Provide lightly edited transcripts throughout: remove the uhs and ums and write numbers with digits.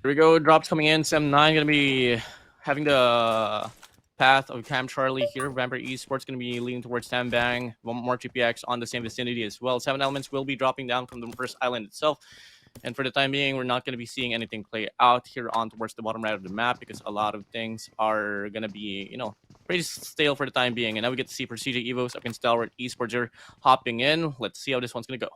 Here we go. Drops coming in. Sem9 gonna be having the path of Cam Charlie here. Vampire Esports gonna be leaning towards Tambang. One more GPX on the same vicinity as well. 7 elements will be dropping down from the first island itself. And for the time being, we're not going to be seeing anything play out here on towards the bottom right of the map because a lot of things are going to be, pretty stale for the time being. And now we get to see Persija Evos up against Stalwart Esports here hopping in. Let's see how this one's going to go.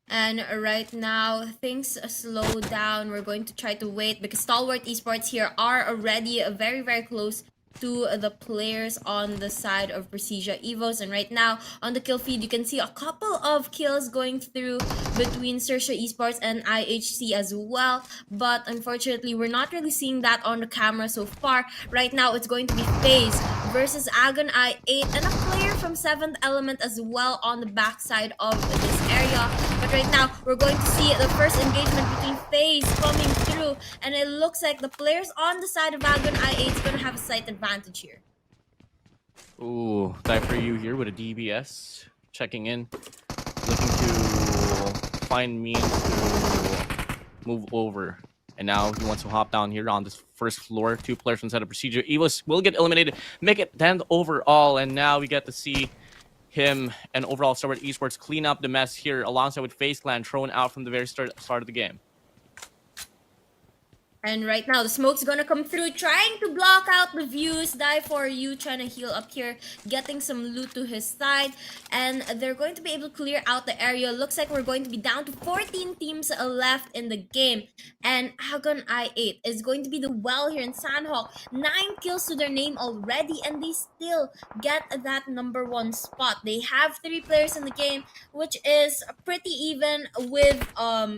And right now, things slow down. We're going to try to wait because Stalwart Esports here are already very, very close to the players on the side of Persija Evos. And right now, on the kill feed, you can see a couple of kills going through between Persija Esports and IHC as well. But unfortunately, we're not really seeing that on the camera so far. Right now, it's going to be FaZe versus Agon I8 and a player from 7th Element as well on the backside of this area. But right now, we're going to see the first engagement between FaZe coming through, and it looks like the players on the side of Agon I8 is going to have a slight advantage here. Ooh, time for you here with a DBS checking in, looking to find means to move over. And now he wants to hop down here on this first floor. 2 players inside of Persija Evos will get eliminated, make it 10th overall, and now we get to see him and overall Stalwart Esports clean up the mess here alongside with FaZe Clan thrown out from the very start of the game. And right now, the smoke's gonna come through, trying to block out the views. Die for you, trying to heal up here, getting some loot to his side. And they're going to be able to clear out the area. Looks like we're going to be down to 14 teams left in the game. And Agon I8 is going to be the well here in Sandhawk. 9 kills to their name already, and they still get that #1 spot. They have 3 players in the game, which is pretty even with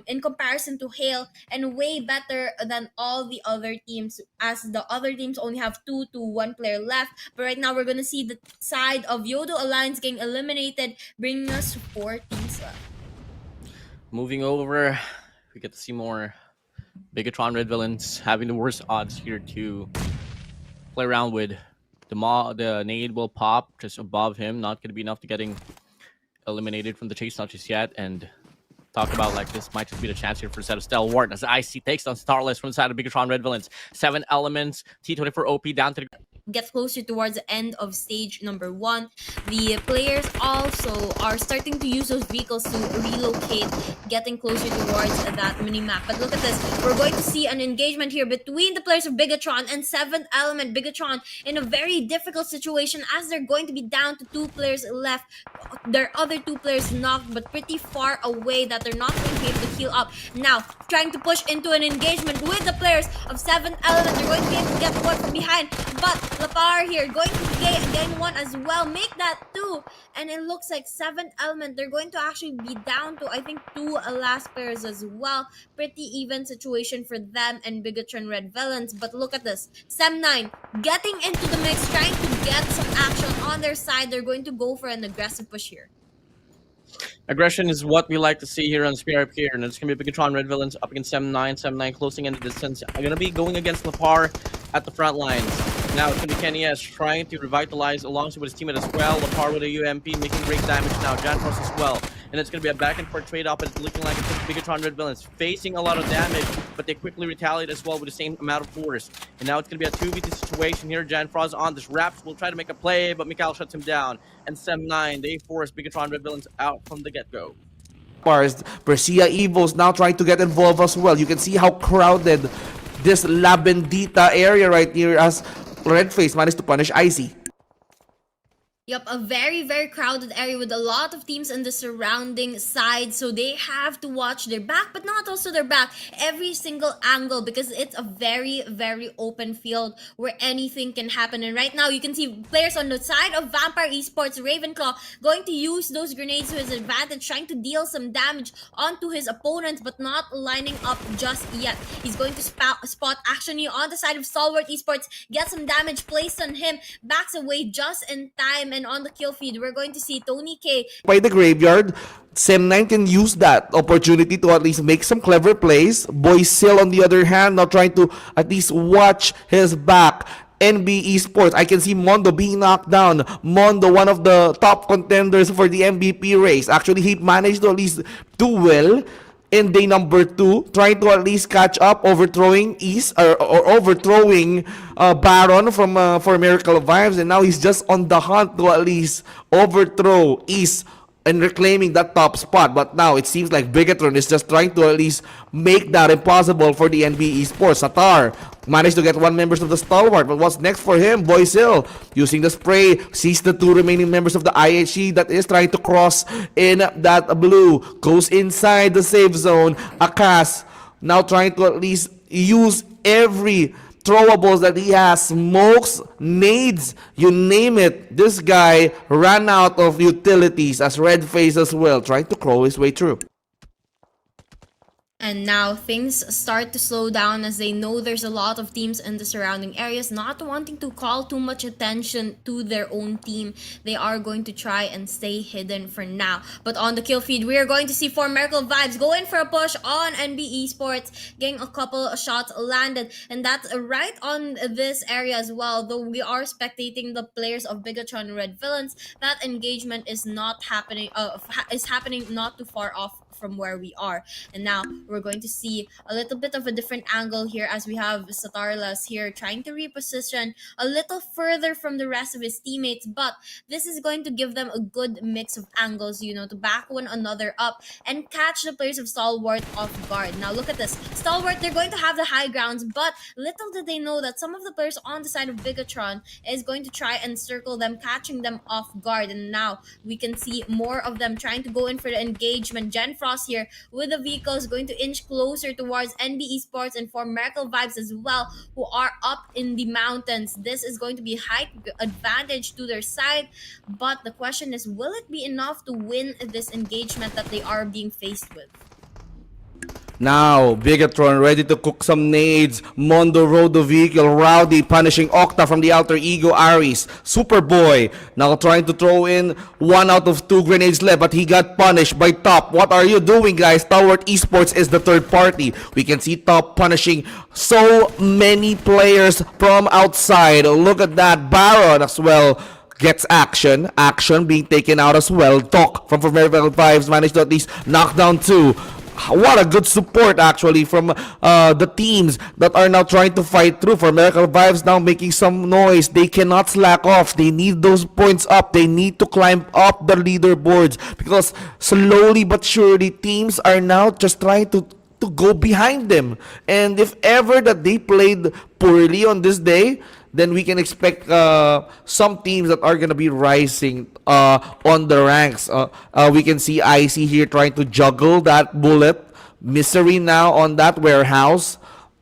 in comparison to Hale, and way better than all the other teams, as the other teams only have 2 to 1 player left. But right now, we're gonna see the side of Yodo Alliance getting eliminated, bringing us to 4 teams left. Moving over, we get to see more Bigatron Red Villains having the worst odds here to play around with. The nade will pop just above him, not going to be enough to getting eliminated from the chase, not just yet. And talk about like this might just be the chance here for a set of Stalwart as IC takes on Starless from the side of Bigatron Red Villains. 7 elements, T24 OP down to the Get closer towards the end of stage #1. The players also are starting to use those vehicles to relocate, getting closer towards that mini-map. But look at this. We're going to see an engagement here between the players of Bigatron and 7th Element. Bigatron in a very difficult situation as they're going to be down to 2 players left. Their other 2 players knocked, but pretty far away that they're not going to be able to heal up. Now, trying to push into an engagement with the players of 7th Element. They're going to be able to get one from behind, but Lapar here going to gain 1 as well, make that 2, and it looks like 7th Element, they're going to actually be down to I think 2 last players as well. Pretty even situation for them and Bigatron Red Villains. But look at this, Sem9 getting into the mix, trying to get some action on their side. They're going to go for an aggressive push here. aggression is what we like to see here on SPRP here, and it's going to be Bigatron Red Villains up against Sem9 closing in the distance. I'm going to be going against Lapar at the front lines. Now it's going to be Kenny S trying to revitalize alongside with his teammate as well. Lapar with a UMP making great damage now. Janfrost as well. And it's going to be a back and forth trade-off, but it's looking like it's Bigatron Red Villains facing a lot of damage, but they quickly retaliate as well with the same amount of force. And now it's going to be a 2v2 situation here. Janfrost on this. Raps will try to make a play, but Mikhail shuts him down. And Sem9, they force Bigatron Red Villains out from the get-go. Persija Evos now trying to get involved as well. You can see how crowded this La Bendita area right here as Redface managed to punish Icy. Yep, a very, very crowded area with a lot of teams in the surrounding side. So they have to watch their back, but not also their back, every single angle, because it's a very, very open field where anything can happen. And right now, you can see players on the side of Vampire Esports, Ravenclaw, going to use those grenades to his advantage, trying to deal some damage onto his opponents, but not lining up just yet. He's going to spot action here on the side of Stalwart Esports, get some damage placed on him, backs away just in time. And on the kill feed, we're going to see Tony K by the graveyard. Sem9 can use that opportunity to at least make some clever plays. Boysil, on the other hand, now trying to at least watch his back. NB Esports, I can see Mondo being knocked down. Mondo, one of the top contenders for the MVP race. Actually, he managed to at least do well in day number 2, trying to at least catch up, overthrowing East or overthrowing Baron from for Miracle Vibes, and now he's just on the hunt to at least overthrow East and reclaiming that top spot. But now it seems like Bigatron is just trying to at least make that impossible for the NB Esports. Satar managed to get one member of the Stalwart, but what's next for him? Boysil using the spray sees the 2 remaining members of the IHE that is trying to cross in that blue, goes inside the safe zone. Akas now trying to at least use every throwables that he has, smokes, nades, you name it. This guy ran out of utilities as Red Face as well, trying to crawl his way through. And now things start to slow down as they know there's a lot of teams in the surrounding areas not wanting to call too much attention to their own team. They are going to try and stay hidden for now. But on the kill feed, we are going to see 4 Miracle Vibes go in for a push on NB Esports, getting a couple of shots landed. And that's right on this area as well. Though we are spectating the players of Bigatron Red Villains, that engagement is not happening, is happening not too far off from where we are. And now we're going to see a little bit of a different angle here as we have Satarlas here trying to reposition a little further from the rest of his teammates, but this is going to give them a good mix of angles, you know, to back one another up and catch the players of Stalwart off guard. Now look at this. Stalwart, they're going to have the high grounds, but little did they know that some of the players on the side of Bigatron is going to try and circle them, catching them off guard. And now we can see more of them trying to go in for the engagement. Gen Frost here with the vehicles going to inch closer towards NB Esports and for Miracle Vibes as well, who are up in the mountains. This is going to be height advantage to their side, but the question is, will it be enough to win this engagement that they are being faced with? Now, Bigatron ready to cook some nades. Mondo rode the vehicle. Rowdy punishing Octa from the alter ego Aries. Superboy now trying to throw in 1 out of 2 grenades left, but he got punished by Top. What are you doing, guys? Stalwart Esports is the third party. We can see Top punishing so many players from outside. Look at that. Baron as well gets action being taken out as well. Doc from Miracle Vibes managed to at least knock down 2. What a good support actually from the teams that are now trying to fight through. For Miracle Vibes now making some noise. They cannot slack off. They need those points up. They need to climb up the leaderboards because slowly but surely teams are now just trying to go behind them. And if ever that they played poorly on this day, then we can expect some teams that are going to be rising on the ranks. We can see IC here trying to juggle that bullet. Misery now on that warehouse.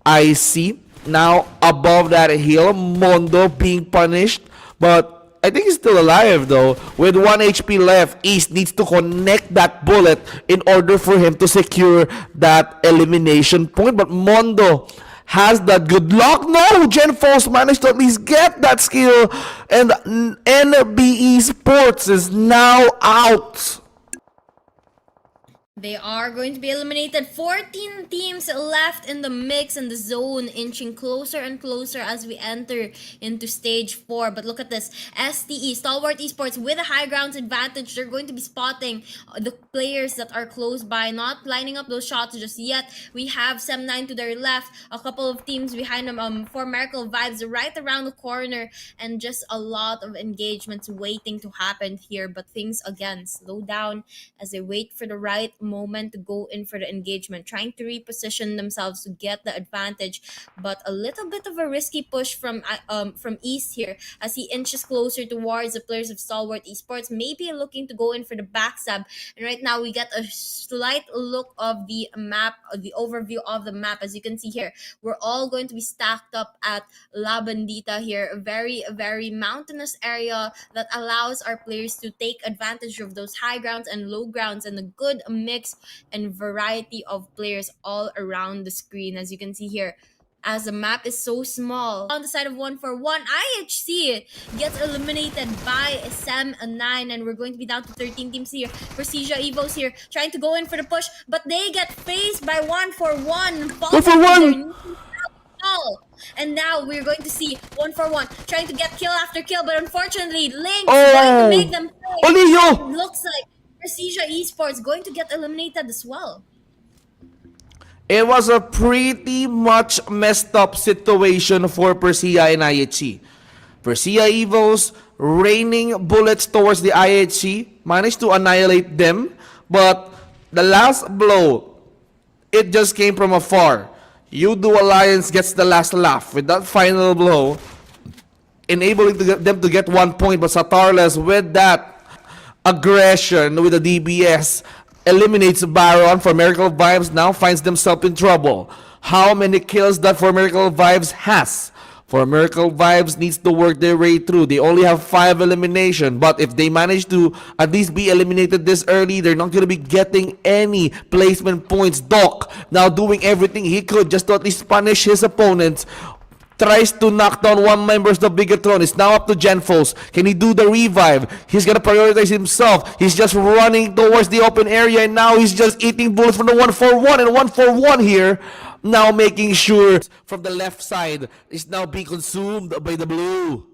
IC now above that hill. Mondo being punished. But I think he's still alive though. With 1 HP left, East needs to connect that bullet in order for him to secure that elimination point. But Mondo has that good luck. No, Gen Force managed to at least get that skill, and NB Esports is now out. They are going to be eliminated. 14 teams left in the mix and the zone, inching closer and closer as we enter into stage 4. But look at this. STE, Stalwart Esports, with a high grounds advantage. They're going to be spotting the players that are close by, not lining up those shots just yet. We have Sem9 to their left, a couple of teams behind them, for Miracle Vibes right around the corner, and just a lot of engagements waiting to happen here. But things again slow down as they wait for the right moment to go in for the engagement, trying to reposition themselves to get the advantage. But a little bit of a risky push from East here as he inches closer towards the players of Stalwart Esports, maybe looking to go in for the backstab. And right now we get a slight look of the map, the overview of the map. As you can see here, we're all going to be stacked up at La Bandita here, a very mountainous area that allows our players to take advantage of those high grounds and low grounds, and a good mix and variety of players all around the screen. As you can see here, as the map is so small. On the side of 141, IHC gets eliminated by Sem9, and we're going to be down to 13 teams here. Persija Evos here trying to go in for the push, but they get faced by 141. 141! And now we're going to see 141 trying to get kill after kill, but unfortunately Link's going to make them play. Olio! Looks like Persija Esports going to get eliminated as well. It was a pretty much messed up situation for Persija and IHC. Persija Evos raining bullets towards the IHC, managed to annihilate them, but the last blow, it just came from afar. Udo Alliance gets the last laugh with that final blow, enabling them to get 1 point, but Satarles with that aggression with the DBS eliminates Baron. For Miracle Vibes now finds themselves in trouble. How many kills that For Miracle Vibes has? For Miracle Vibes needs to work their way through. They only have 5 elimination, but if they manage to at least be eliminated this early, they're not going to be getting any placement points. Doc now doing everything he could just to at least punish his opponents. Tries to knock down one member of the Bigatron. It's now up to Genfos. Can he do the revive? He's gonna prioritize himself. He's just running towards the open area, and now he's just eating bullets from the 1-4-1 and 1-4-1 here. Now making sure from the left side is now being consumed by the blue.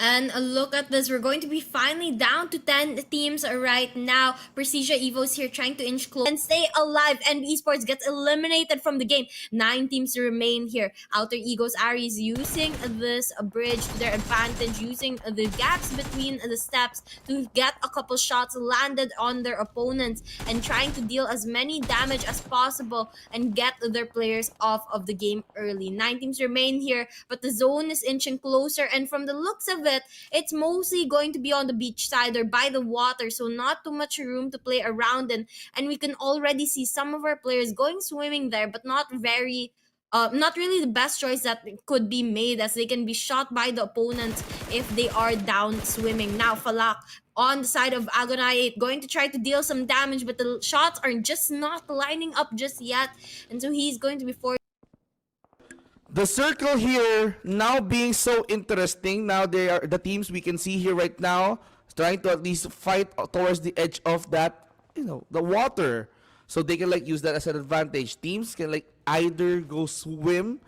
And look at this, we're going to be finally down to 10 teams right now. Persija Evos here trying to inch close and stay alive. And ESPORTS gets eliminated from the game. 9 teams remain here. Outer Egos Aries using this bridge to their advantage, using the gaps between the steps to get a couple shots landed on their opponents and trying to deal as many damage as possible and get their players off of the game early. 9 teams remain here, but the zone is inching closer, and from the looks of it, it's mostly going to be on the beach side or by the water, so not too much room to play around in. And we can already see some of our players going swimming there, but not really the best choice that could be made, as they can be shot by the opponents if they are down swimming. Now Falak on the side of Agonite going to try to deal some damage, but the shots are just not lining up just yet, and so he's going to be forced. The circle here now being so interesting. Now they are the teams we can see here right now trying to at least fight towards the edge of that, the water, so they can like use that as an advantage. Teams can like either go swim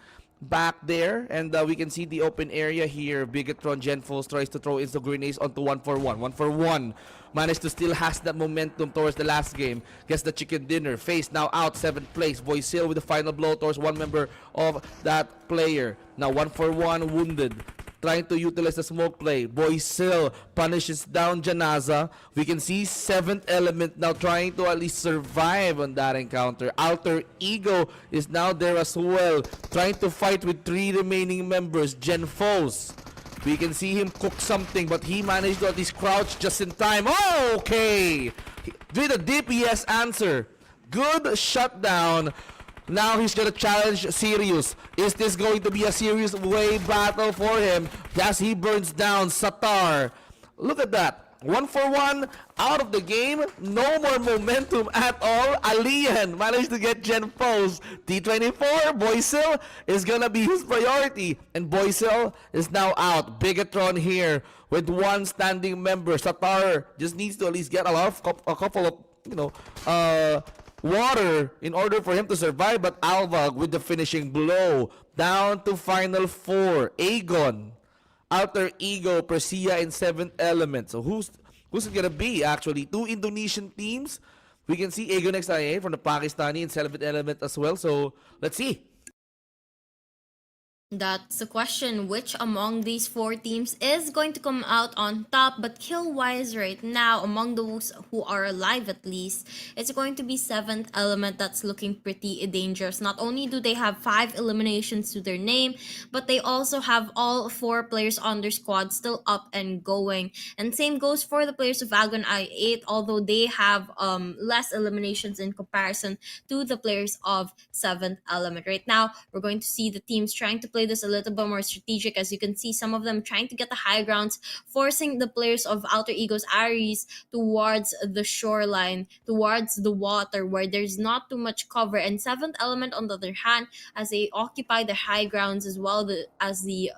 back there, and we can see the open area here. Bigatron Genfos tries to throw insta grenades onto 1-4-1. 1-4-1 managed to still has that momentum towards the last game. Gets the chicken dinner. Face now out 7th place. Voisil with the final blow towards one member of that player. Now 1-4-1 wounded, trying to utilize the smoke play. Voisil punishes down Janaza. We can see 7th Element now trying to at least survive on that encounter. Alter Ego is now there as well, trying to fight with 3 remaining members. Genfos, we can see him cook something, but he managed to at least crouch just in time. Oh, okay! With a DPS answer. Good shutdown. Now he's gonna challenge Sirius. Is this going to be a serious way battle for him as he burns down Satar? Look at that. 1-4-1 out of the game. No more momentum at all. Alien managed to get Genfos. T24, Voisil is gonna be his priority. And Voisil is now out. Bigatron here with 1 standing member. Satar just needs to at least get a couple of, water in order for him to survive, but Alvag with the finishing blow. Down to final 4. Aegon, Outer Ego, Persija, and 7th Element. So who's it gonna be actually? 2 Indonesian teams. We can see Aegon XIA from the Pakistani and 7th Element as well. So let's see. That's the question, which among these 4 teams is going to come out on top. But kill-wise right now, among those who are alive at least, it's going to be 7th Element that's looking pretty dangerous. Not only do they have 5 eliminations to their name, but they also have all 4 players on their squad still up and going. And same goes for the players of Agon I8, although they have less eliminations in comparison to the players of 7th Element. Right now, we're going to see the teams trying to play this a little bit more strategic. As you can see, some of them trying to get the high grounds, forcing the players of Outer Egos Aries towards the shoreline, towards the water where there's not too much cover. And 7th Element, on the other hand, as they occupy the high grounds as well as the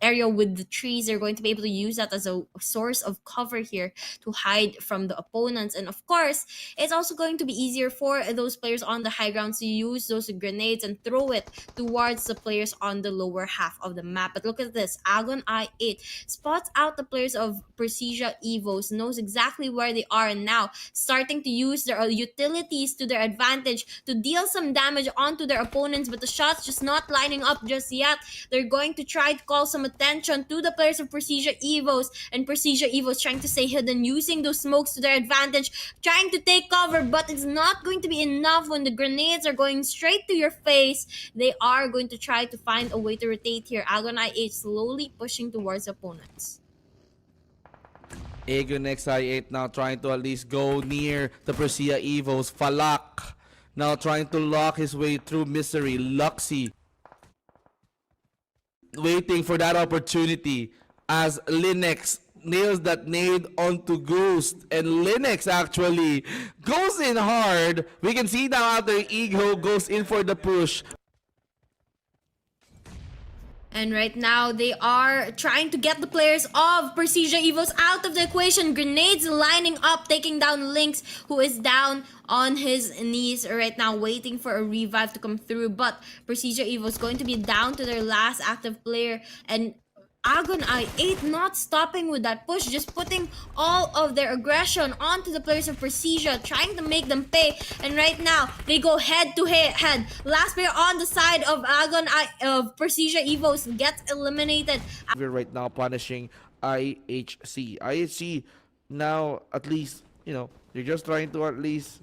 area with the trees. They're going to be able to use that as a source of cover here to hide from the opponents. And of course, it's also going to be easier for those players on the high ground to use those grenades and throw it towards the players on the lower half of the map. But look at this. Agon I8 spots out the players of Persija Evos, knows exactly where they are, and now starting to use their utilities to their advantage to deal some damage onto their opponents, but the shots just not lining up just yet. They're going to try to call some attention to the players of Persija Evos, and Persija Evos trying to stay hidden, using those smokes to their advantage, trying to take cover, but it's not going to be enough when the grenades are going straight to your face. They are going to try to find a way to rotate here. Agon I8 slowly pushing towards opponents. Agonex I8 now trying to at least go near the Persija Evos. Falak now trying to lock his way through Misery. Luxy waiting for that opportunity as Linux nails that nade onto Ghost, and Linux actually goes in hard. We can see now after Ego goes in for the push. And right now, they are trying to get the players of Persija Evos out of the equation. Grenades lining up, taking down Lynx, who is down on his knees right now, waiting for a revive to come through. But Persija Evos going to be down to their last active player, and Agon I8 not stopping with that push, just putting all of their aggression onto the players of Persija, trying to make them pay. And right now, they go head to head. Last player on the side of of Persija Evos gets eliminated. We're right now punishing IHC. IHC now at least, they're just trying to at least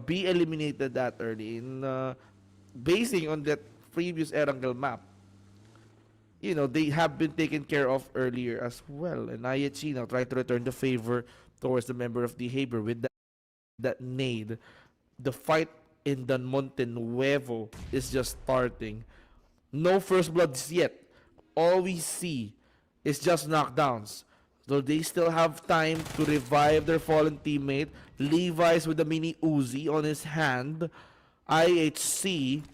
be eliminated that early. In basing on that previous Erangel map, they have been taken care of earlier as well. And IHC now trying to return the favor towards the member of the Haber with that nade. The fight in the Monte Nuevo is just starting. No first bloods yet. All we see is just knockdowns. So they still have time to revive their fallen teammate. Levi's with the mini Uzi on his hand. IHC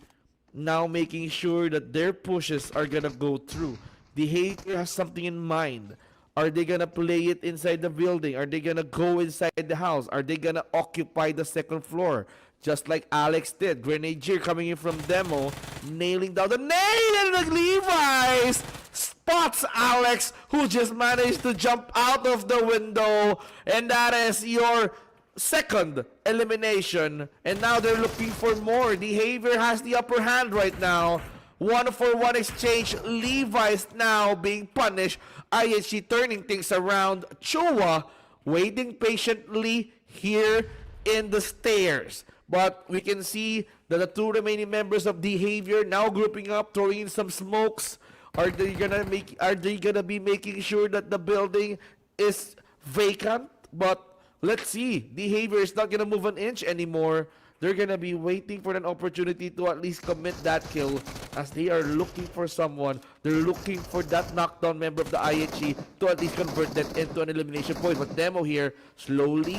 now making sure that their pushes are gonna go through. The hater has something in mind. Are they gonna play it inside the building? Are they gonna go inside the house? Are they gonna occupy the second floor? Just like Alex did. Grenadier coming in from demo, nailing down the nail, and the Levi's spots Alex, who just managed to jump out of the window, and that is your second elimination. And now they're looking for more. The Haver has the upper hand right now. 1-for-1 exchange. Levi's now being punished. IHG turning things around. Chua waiting patiently here in the stairs. But we can see that the two remaining members of the Haver now grouping up, throwing in some smokes. Are they gonna be making sure that the building is vacant? But let's see. Behavior is not gonna move an inch anymore. They're gonna be waiting for an opportunity to at least commit that kill, as they are looking for someone. They're looking for that knockdown member of the IHG to at least convert that into an elimination point. But Demo here, slowly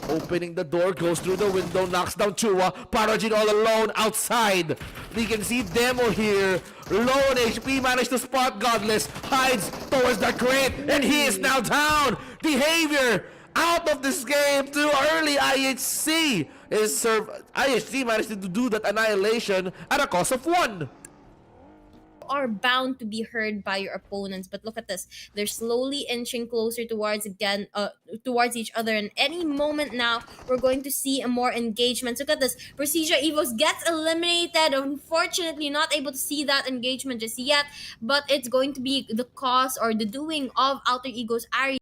opening the door, goes through the window, knocks down Chua. Parajin all alone outside. We can see Demo here, low on HP, managed to spot Godless, hides towards the crate, and he is now down. Behavior out of this game too early. IHC managed to do that annihilation at a cost of 1. Are bound to be heard by your opponents, but look at this. They're slowly inching closer towards each other, and any moment now we're going to see a more engagement. Look at this. Persija Evos gets eliminated. Unfortunately, not able to see that engagement just yet, but it's going to be the cause or the doing of Alter Ego's Ari.